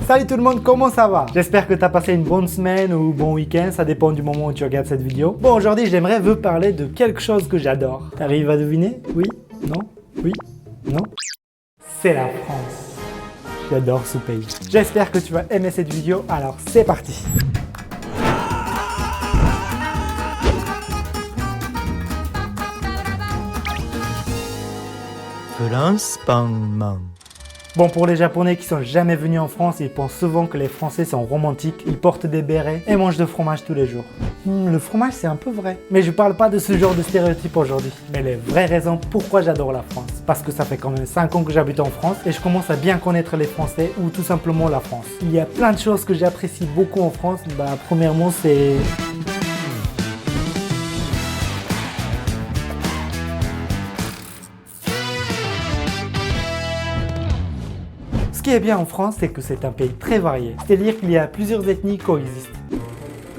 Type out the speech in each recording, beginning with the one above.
Salut tout le monde, comment ça va? J'espère que tu as passé une bonne semaine ou bon week-end, ça dépend du moment où tu regardes cette vidéo. Bon, aujourd'hui j'aimerais vous parler de quelque chose que j'adore. T'arrives à deviner? Oui? Non? Oui? Non? C'est la France. J'adore ce pays. J'espère que tu vas aimer cette vidéo, alors c'est parti! France Pan. Bon, pour les Japonais qui sont jamais venus en France, ils pensent souvent que les Français sont romantiques, ils portent des bérets et mangent de fromage tous les jours. Le fromage, c'est un peu vrai. Mais je parle pas de ce genre de stéréotype aujourd'hui. Mais les vraies raisons pourquoi j'adore la France. Parce que ça fait quand même 5 ans que j'habite en France et je commence à bien connaître les Français ou tout simplement la France. Il y a plein de choses que j'apprécie beaucoup en France. Premièrement, c'est... Ce qui est bien en France, c'est que c'est un pays très varié. C'est-à-dire qu'il y a plusieurs ethnies coexistent.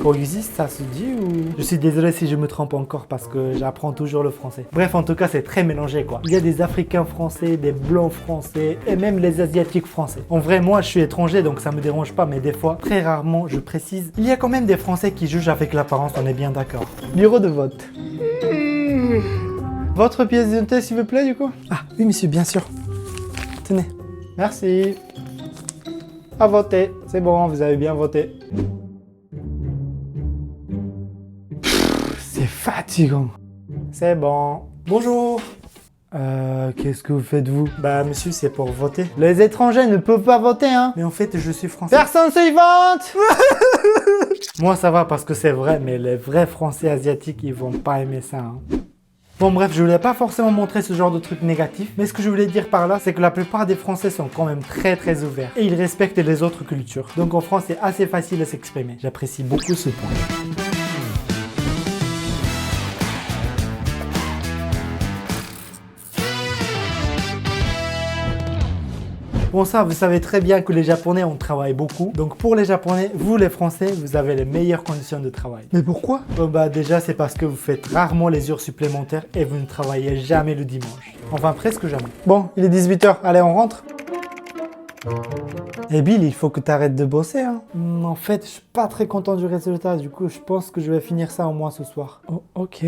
Coexiste, ça se dit ou... Je suis désolé si je me trompe encore parce que j'apprends toujours le français. Bref, en tout cas, c'est très mélangé quoi. Il y a des Africains français, des Blancs français et même les Asiatiques français. En vrai, moi, je suis étranger donc ça me dérange pas, mais des fois, très rarement, je précise, il y a quand même des Français qui jugent avec l'apparence, on est bien d'accord. Bureau de vote. Votre pièce d'identité, s'il vous plaît, du coup? Ah, oui, monsieur, bien sûr. Tenez. Merci. À voter. C'est bon, vous avez bien voté. C'est fatigant. C'est bon. Bonjour. Qu'est-ce que vous faites vous? Bah monsieur, c'est pour voter. Les étrangers ne peuvent pas voter, hein. Mais en fait, je suis français. Personne suivante. Moi, ça va parce que c'est vrai, mais les vrais Français asiatiques, ils vont pas aimer ça, hein. Bon bref, je voulais pas forcément montrer ce genre de truc négatif, mais ce que je voulais dire par là, c'est que la plupart des Français sont quand même très ouverts et ils respectent les autres cultures. Donc en France, c'est assez facile de s'exprimer. J'apprécie beaucoup ce point. Bon ça, vous savez très bien que les Japonais, on travaille beaucoup. Donc pour les Japonais, vous les Français, vous avez les meilleures conditions de travail. Mais pourquoi? Déjà, c'est parce que vous faites rarement les heures supplémentaires et vous ne travaillez jamais le dimanche. Enfin, presque jamais. Bon, il est 18 h, allez, on rentre. Eh Bill, il faut que tu arrêtes de bosser, hein. En fait, je suis pas très content du résultat. Du coup, je pense que je vais finir ça au moins ce soir. Oh, ok.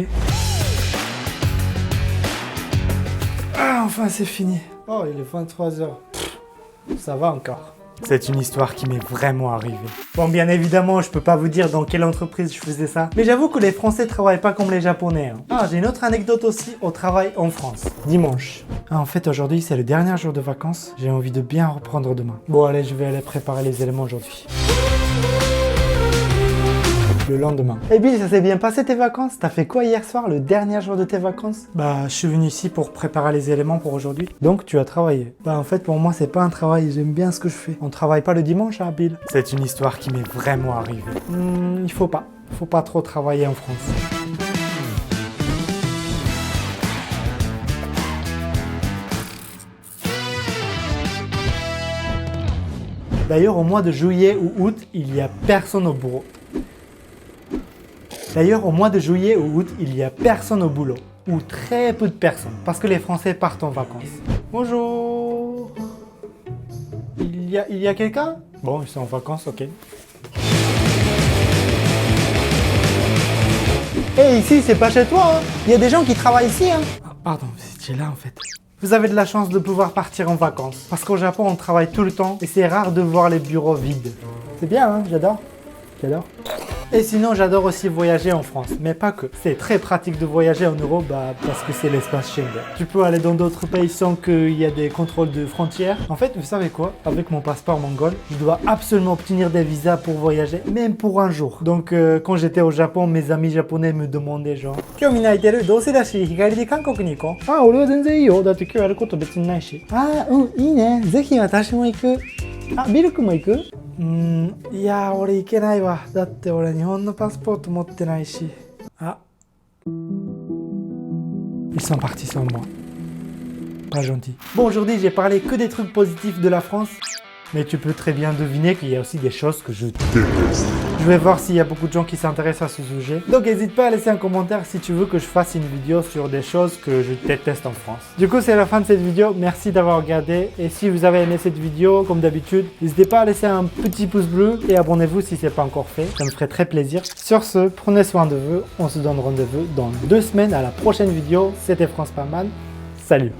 Ah, enfin, c'est fini. Oh, il est 23 h. Ça va encore. C'est une histoire qui m'est vraiment arrivée. Bon, bien évidemment, je peux pas vous dire dans quelle entreprise je faisais ça. Mais j'avoue que les Français travaillent pas comme les Japonais, hein. Ah, j'ai une autre anecdote aussi au travail en France. Dimanche. Ah, en fait, aujourd'hui, c'est le dernier jour de vacances. J'ai envie de bien reprendre demain. Bon, allez, je vais aller préparer les éléments aujourd'hui. Le lendemain. Eh Bill, ça s'est bien passé tes vacances? T'as fait quoi hier soir, le dernier jour de tes vacances? Je suis venu ici pour préparer les éléments pour aujourd'hui. Donc tu as travaillé. En fait, pour moi, c'est pas un travail, j'aime bien ce que je fais. On travaille pas le dimanche, hein, Bill? C'est une histoire qui m'est vraiment arrivée. Il faut pas trop travailler en France. D'ailleurs, au mois de juillet ou août, il n'y a personne au bureau. Ou très peu de personnes, parce que les Français partent en vacances. Bonjour. Il y a quelqu'un? Bon, ils sont en vacances, ok. Hey, ici, c'est pas chez toi, hein. Il y a des gens qui travaillent ici, hein. Ah, pardon, vous étiez là en fait. Vous avez de la chance de pouvoir partir en vacances, parce qu'au Japon, on travaille tout le temps et c'est rare de voir les bureaux vides. C'est bien, hein, j'adore. Et sinon, j'adore aussi voyager en France, mais pas que. C'est très pratique de voyager en Europe parce que c'est l'espace Schengen. Tu peux aller dans d'autres pays sans qu'il y ait des contrôles de frontières. En fait, vous savez quoi? Avec mon passeport mongol, je dois absolument obtenir des visas pour voyager, même pour un jour. Donc, quand j'étais au Japon, mes amis japonais me demandaient genre... Ah, Bill 君も行く？いや、俺行けないわ。だって俺日本のパスポート持ってないし。Ah. Ils sont partis sans moi. Pas gentil. Bon, aujourd'hui, j'ai parlé que des trucs positifs de la France. Mais tu peux très bien deviner qu'il y a aussi des choses que je déteste. Je vais voir s'il y a beaucoup de gens qui s'intéressent à ce sujet. Donc n'hésite pas à laisser un commentaire si tu veux que je fasse une vidéo sur des choses que je déteste en France. Du coup, c'est la fin de cette vidéo. Merci d'avoir regardé. Et si vous avez aimé cette vidéo, comme d'habitude, n'hésitez pas à laisser un petit pouce bleu et abonnez-vous si ce n'est pas encore fait. Ça me ferait très plaisir. Sur ce, prenez soin de vous. On se donne rendez-vous dans 2 semaines à la prochaine vidéo. C'était France Parman. Salut!